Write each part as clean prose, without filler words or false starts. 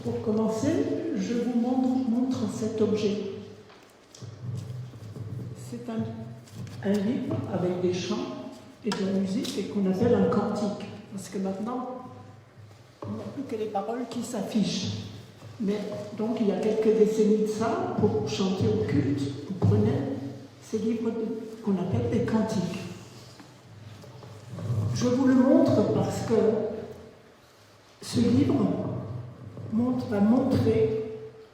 Pour commencer, je vous montre cet objet. C'est un livre avec des chants et de la musique et qu'on appelle un cantique. Parce que maintenant, on n'a plus que les paroles qui s'affichent. Mais donc, il y a quelques décennies de ça, pour chanter au culte, vous prenez ces livres qu'on appelle des cantiques. Je vous le montre parce que ce livre va montrer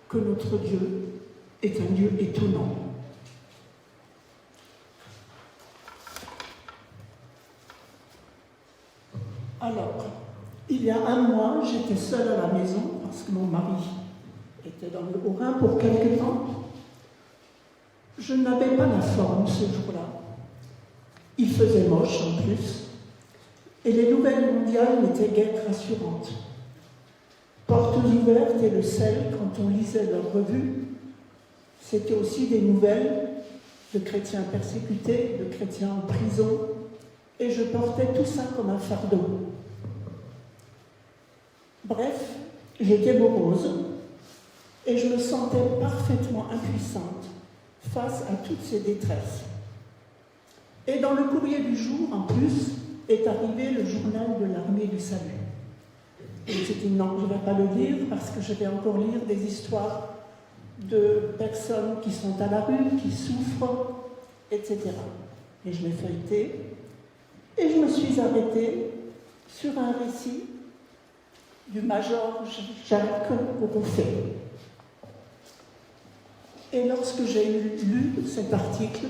que notre Dieu est un Dieu étonnant. Alors, il y a un mois, j'étais seule à la maison parce que mon mari était dans le Haut-Rhin pour quelque temps. Je n'avais pas la forme ce jour-là. Il faisait moche en plus. Et les nouvelles mondiales n'étaient guère rassurantes. Portes ouvertes et le sel, quand on lisait leurs revues, c'était aussi des nouvelles de chrétiens persécutés, de chrétiens en prison, et je portais tout ça comme un fardeau. Bref, j'étais morose, et je me sentais parfaitement impuissante face à toutes ces détresses. Et dans le courrier du jour, en plus, est arrivé le journal de l'armée du salut. Et j'ai dit non, je ne vais pas le lire parce que je vais encore lire des histoires de personnes qui sont à la rue, qui souffrent, etc. Et je l'ai feuilleté et je me suis arrêtée sur un récit du major Jacques Rouffet. Et lorsque j'ai lu cet article,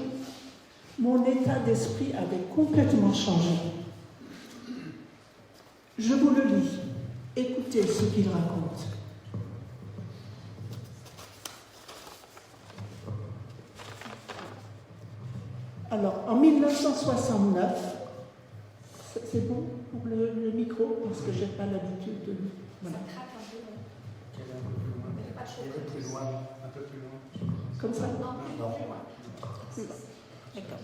mon état d'esprit avait complètement changé. Je vous le lis. Écoutez ce qu'il raconte. Alors, en 1969, c'est bon pour le micro, parce que je n'ai pas l'habitude de... Voilà. Un peu plus loin. Comme ça? Non. D'accord.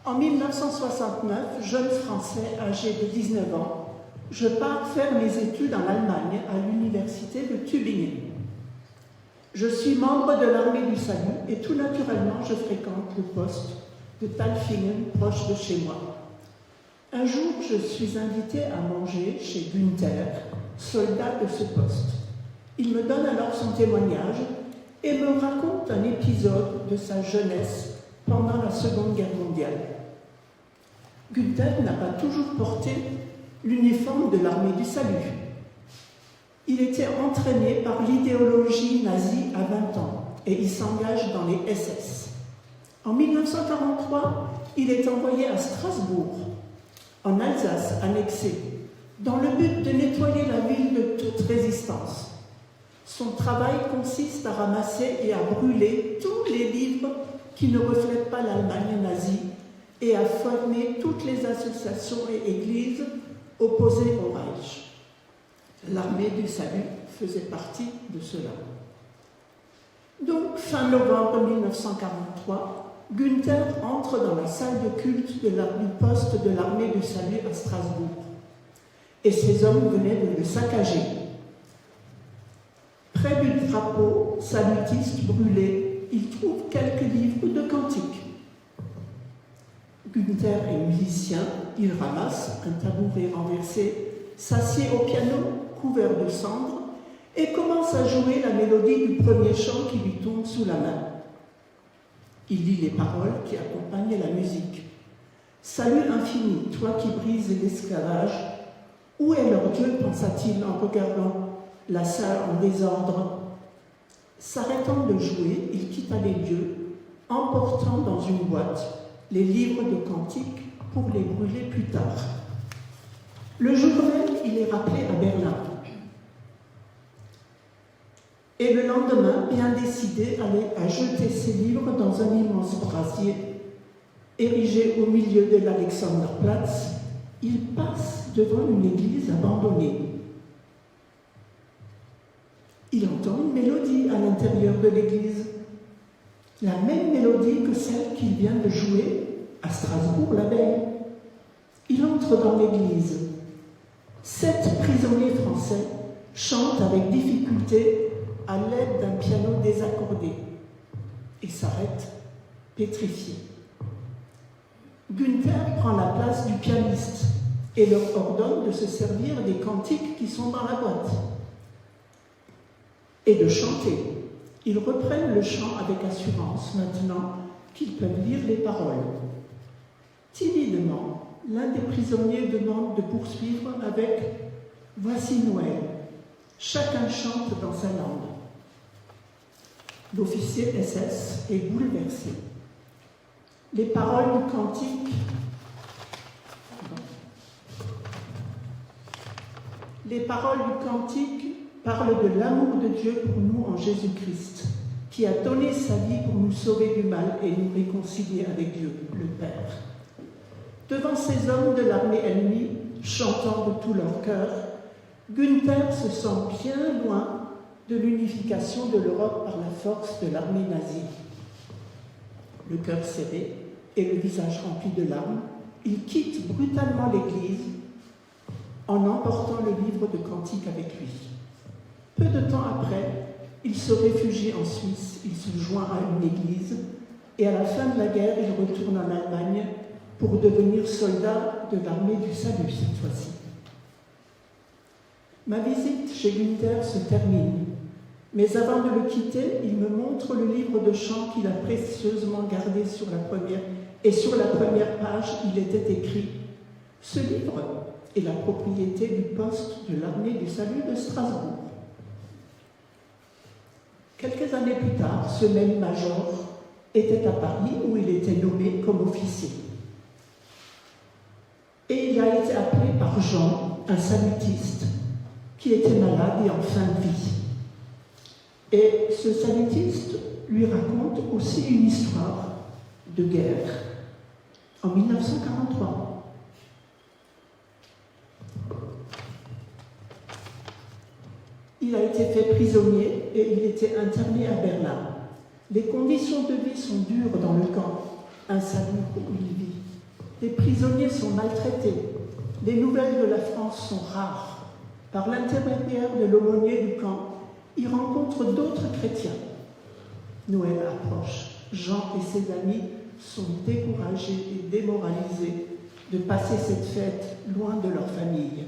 En 1969, jeune Français âgé de 19 ans, je pars faire mes études en Allemagne à l'université de Tübingen. Je suis membre de l'armée du salut et tout naturellement, je fréquente le poste de Talfingen, proche de chez moi. Un jour, je suis invitée à manger chez Günther, soldat de ce poste. Il me donne alors son témoignage et me raconte un épisode de sa jeunesse pendant la Seconde Guerre mondiale. Günther n'a pas toujours porté l'uniforme de l'armée du salut. Il était entraîné par l'idéologie nazie à 20 ans et il s'engage dans les SS. En 1943, il est envoyé à Strasbourg, en Alsace annexée, dans le but de nettoyer la ville de toute résistance. Son travail consiste à ramasser et à brûler tous les livres qui ne reflètent pas l'Allemagne nazie et à former toutes les associations et églises opposées au Reich. L'armée du salut faisait partie de cela. Donc, fin novembre 1943, Günther entre dans la salle de culte du poste de l'armée du salut à Strasbourg. Et ces hommes venaient de le saccager. Près du drapeau salutiste brûlé, il trouve quelques livres de cantiques. Günther est musicien, il ramasse un tabouret renversé, s'assied au piano, couvert de cendres, et commence à jouer la mélodie du premier chant qui lui tombe sous la main. Il lit les paroles qui accompagnent la musique. « Salut infini, toi qui brises l'esclavage, où est leur Dieu ?» pensa-t-il en regardant la salle en désordre. S'arrêtant de jouer, il quitta les lieux, emportant dans une boîte les livres de cantiques pour les brûler plus tard. Le jour même, il est rappelé à Berlin. Et le lendemain, bien décidé à jeter ses livres dans un immense brasier, érigé au milieu de l'Alexanderplatz, il passe devant une église abandonnée. Il entend une mélodie à l'intérieur de l'église. La même mélodie que celle qu'il vient de jouer à Strasbourg la veille. Il entre dans l'église. 7 prisonniers français chante avec difficulté à l'aide d'un piano désaccordé et s'arrête pétrifié. Günther prend la place du pianiste et leur ordonne de se servir des cantiques qui sont dans la boîte et de chanter. Ils reprennent le chant avec assurance maintenant qu'ils peuvent lire les paroles. Timidement, l'un des prisonniers demande de poursuivre avec « Voici Noël ». Chacun chante dans sa langue. L'officier SS est bouleversé. Les paroles du cantique parlent de l'amour de Dieu pour nous en Jésus-Christ, qui a donné sa vie pour nous sauver du mal et nous réconcilier avec Dieu, le Père. Devant ces hommes de l'armée ennemie, chantant de tout leur cœur, Günther se sent bien loin de l'unification de l'Europe par la force de l'armée nazie. Le cœur serré et le visage rempli de larmes, il quitte brutalement l'église en emportant le livre de cantiques avec lui. Peu de temps après, il se réfugie en Suisse, il se joint à une église et à la fin de la guerre, il retourne en Allemagne pour devenir soldat de l'armée du salut cette fois-ci. Ma visite chez Günther se termine, mais avant de le quitter, il me montre le livre de chant qu'il a précieusement gardé sur la première page, il était écrit « Ce livre est la propriété du poste de l'armée du salut de Strasbourg. » Quelques années plus tard, ce même major était à Paris où il était nommé comme officier. Et il a été appelé par Jean, un salutiste, qui était malade et en fin de vie. Et ce salutiste lui raconte aussi une histoire de guerre en 1943. Il a été fait prisonnier et il était interné à Berlin. Les conditions de vie sont dures dans le camp, insalubre où il vit. Les prisonniers sont maltraités. Les nouvelles de la France sont rares. Par l'intermédiaire de l'aumônier du camp, il rencontre d'autres chrétiens. Noël approche. Jean et ses amis sont découragés et démoralisés de passer cette fête loin de leur famille.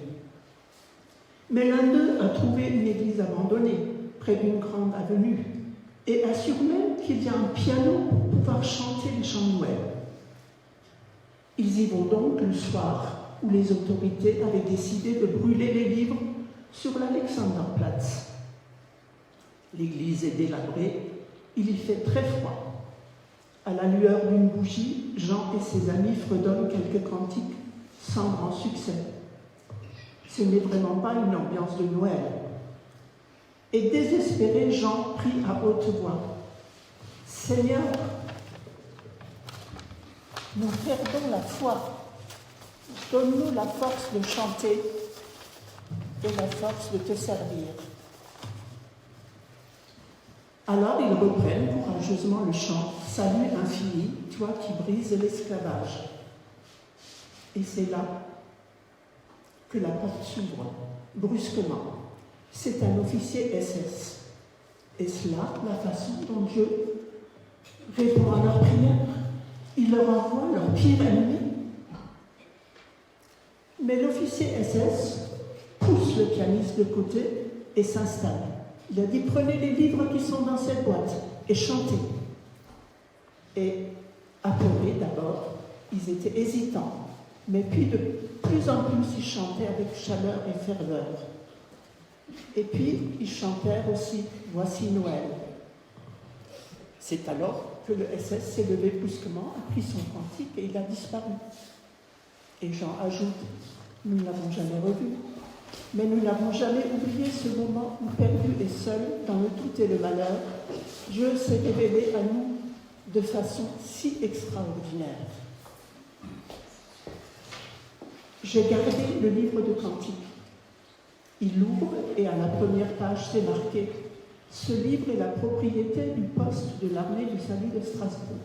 Mais l'un d'eux a trouvé une église abandonnée, près d'une grande avenue, et assure même qu'il y a un piano pour pouvoir chanter les chants de Noël. Ils y vont donc le soir où les autorités avaient décidé de brûler les livres sur l'Alexanderplatz. L'église est délabrée, il y fait très froid. À la lueur d'une bougie, Jean et ses amis fredonnent quelques cantiques sans grand succès. Ce n'est vraiment pas une ambiance de Noël. Et désespéré, Jean prie à haute voix. « Seigneur, nous perdons la foi. Donne-nous la force de chanter et la force de te servir. » Alors ils reprennent courageusement le chant « Salut infini, toi qui brises l'esclavage. » Et c'est là que la porte s'ouvre, brusquement. C'est un officier SS. Est-ce là la façon dont Dieu répond à leur prière? Il leur envoie leur pire ennemi. Mais l'officier SS pousse le pianiste de côté et s'installe. Il a dit « Prenez les livres qui sont dans cette boîte et chantez. » Et apeurés d'abord, ils étaient hésitants, mais puis de plus en plus ils chantaient avec chaleur et ferveur. Et puis ils chantèrent aussi « Voici Noël ». C'est alors que le SS s'est levé brusquement, a pris son cantique et il a disparu. Et Jean ajoute « Nous ne l'avons jamais revu, mais nous n'avons jamais oublié ce moment où, perdu et seul, dans le doute et le malheur, Dieu s'est révélé à nous de façon si extraordinaire. » J'ai gardé le livre de cantiques. Il l'ouvre et à la première page, c'est marqué « Ce livre est la propriété du poste de l'armée du salut de Strasbourg. »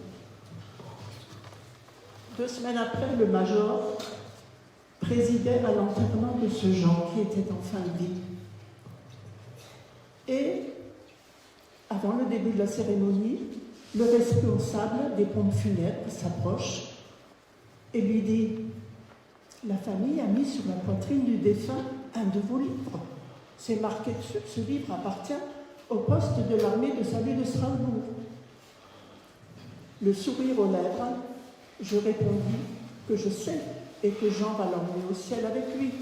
2 semaines après, le major présidait à l'enterrement de ce Jean qui était en fin de vie. Et avant le début de la cérémonie, le responsable des pompes funèbres s'approche et lui dit « La famille a mis sur la poitrine du défunt un de vos livres. C'est marqué dessus que ce livre appartient au poste de l'armée de salut de Strasbourg. » Le sourire aux lèvres, je répondis que je sais et que Jean va l'emmener au ciel avec lui.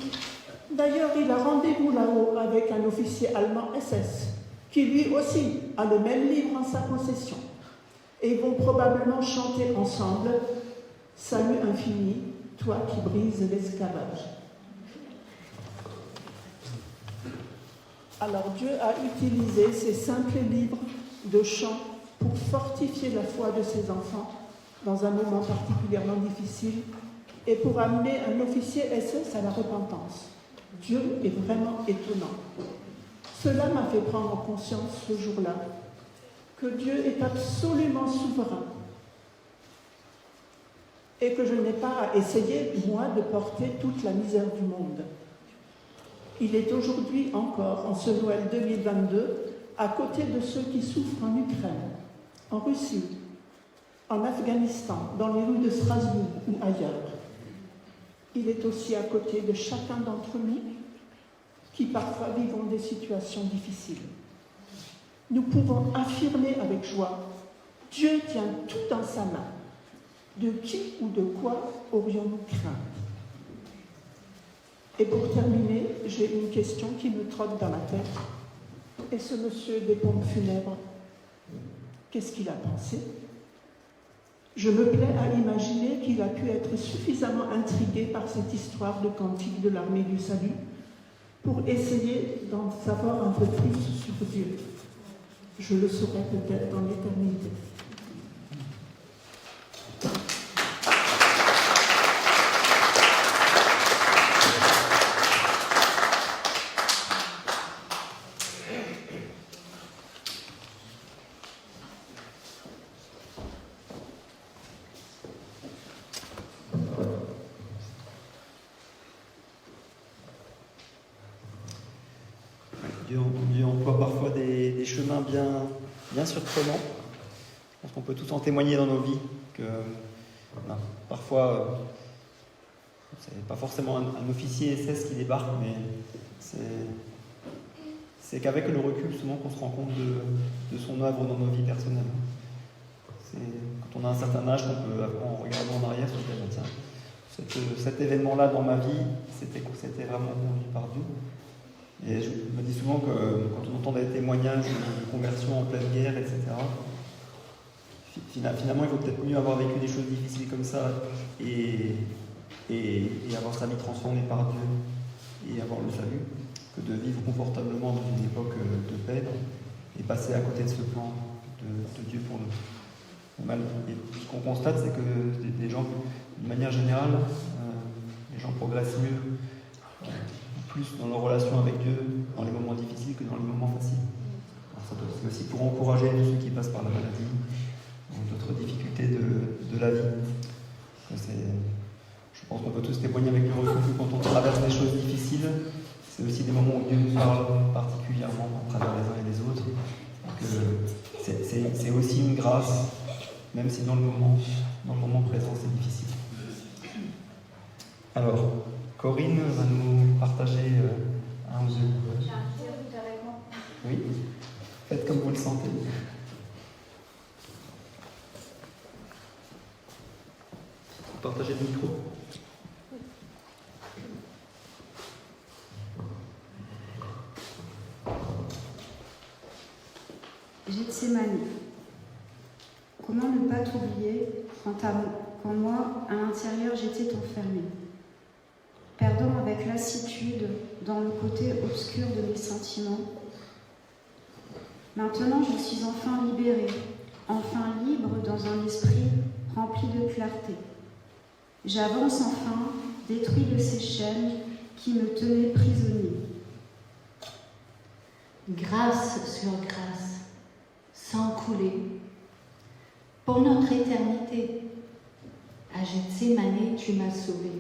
D'ailleurs, il a rendez-vous là-haut avec un officier allemand SS, qui lui aussi a le même livre en sa possession. Et ils vont probablement chanter ensemble « Salut infini, toi qui brises l'esclavage ». Alors Dieu a utilisé ces simples livres de chants pour fortifier la foi de ses enfants dans un moment particulièrement difficile et pour amener un officier SS à la repentance. Dieu est vraiment étonnant. Cela m'a fait prendre conscience ce jour-là que Dieu est absolument souverain et que je n'ai pas à essayer, moi, de porter toute la misère du monde. Il est aujourd'hui encore, en ce Noël 2022, à côté de ceux qui souffrent en Ukraine, en Russie, en Afghanistan, dans les rues de Strasbourg ou ailleurs. Il est aussi à côté de chacun d'entre nous qui parfois vivons des situations difficiles. Nous pouvons affirmer avec joie « Dieu tient tout dans sa main. De qui ou de quoi aurions-nous crainte ?» Et pour terminer, j'ai une question qui me trotte dans la tête. Et ce monsieur des pompes funèbres, qu'est-ce qu'il a pensé ? Je me plais à imaginer qu'il a pu être suffisamment intrigué par cette histoire de cantique de l'armée du salut pour essayer d'en savoir un peu plus sur Dieu. Je le saurai peut-être dans l'éternité. Dieu emploie parfois des chemins bien surprenants. Je pense qu'on peut tous en témoigner dans nos vies, que parfois, c'est pas forcément un officier SS qui débarque, mais c'est qu'avec le recul, souvent, qu'on se rend compte de son œuvre dans nos vies personnelles. C'est quand on a un certain âge qu'on peut, en regardant en arrière, se dire, tiens, cet événement-là dans ma vie, c'était vraiment conduit par Dieu. Et je me dis souvent que quand on entend des témoignages de conversion en pleine guerre, etc., finalement, il vaut peut-être mieux avoir vécu des choses difficiles comme ça et avoir sa vie transformée par Dieu et avoir le salut, que de vivre confortablement dans une époque de paix et passer à côté de ce plan de Dieu pour nous. Et ce qu'on constate, c'est que des gens, d'une manière générale, les gens progressent mieux, plus dans leur relation avec Dieu, dans les moments difficiles que dans les moments faciles. C'est aussi pour encourager tous ceux qui passent par la maladie ou d'autres difficultés de la vie. Je pense qu'on peut tous témoigner avec le recul que quand on traverse des choses difficiles, c'est aussi des moments où Dieu nous parle particulièrement à travers les uns et les autres. Que c'est aussi une grâce, même si dans le moment présent c'est difficile. Alors, Corinne va nous partager un ou deux. J'ai un petit truc avec moi. Oui, faites comme vous le sentez. Partagez le micro. Gethsémani. Comment ne pas t'oublier quand moi, à l'intérieur, j'étais enfermée, perdant avec lassitude dans le côté obscur de mes sentiments. Maintenant, je suis enfin libérée, enfin libre dans un esprit rempli de clarté. J'avance enfin, détruit de ces chaînes qui me tenaient prisonnier. Grâce sur grâce, sans couler, pour notre éternité. À Gethsémani, tu m'as sauvé.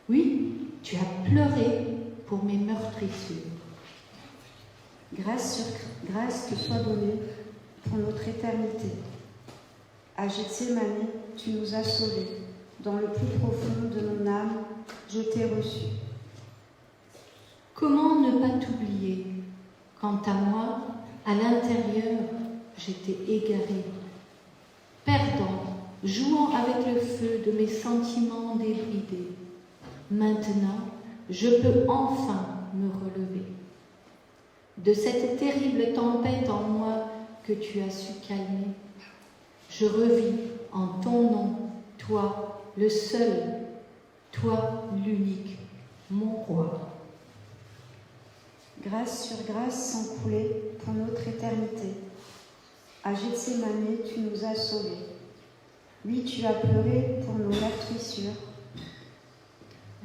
Oui, tu as pleuré pour mes meurtrissures. Grâce sur grâce te soit donnée pour notre éternité. À Gethsémani, tu nous as sauvés. Dans le plus profond de mon âme, je t'ai reçu. Comment ne pas t'oublier? Quant à moi, à l'intérieur, j'étais égarée, perdant, jouant avec le feu de mes sentiments débridés. Maintenant, je peux enfin me relever. De cette terrible tempête en moi que tu as su calmer, je revis en ton nom, toi, le seul, toi, l'unique, mon roi. Grâce sur grâce sans couler pour notre éternité. À Gethsémani, tu nous as sauvés. Oui, tu as pleuré pour nos meurtrissures.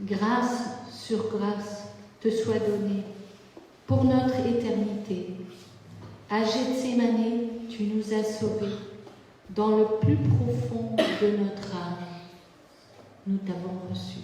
Grâce sur grâce te soit donnée pour notre éternité. À Gethsémani, tu nous as sauvés dans le plus profond de notre âme. Nous t'avons reçu.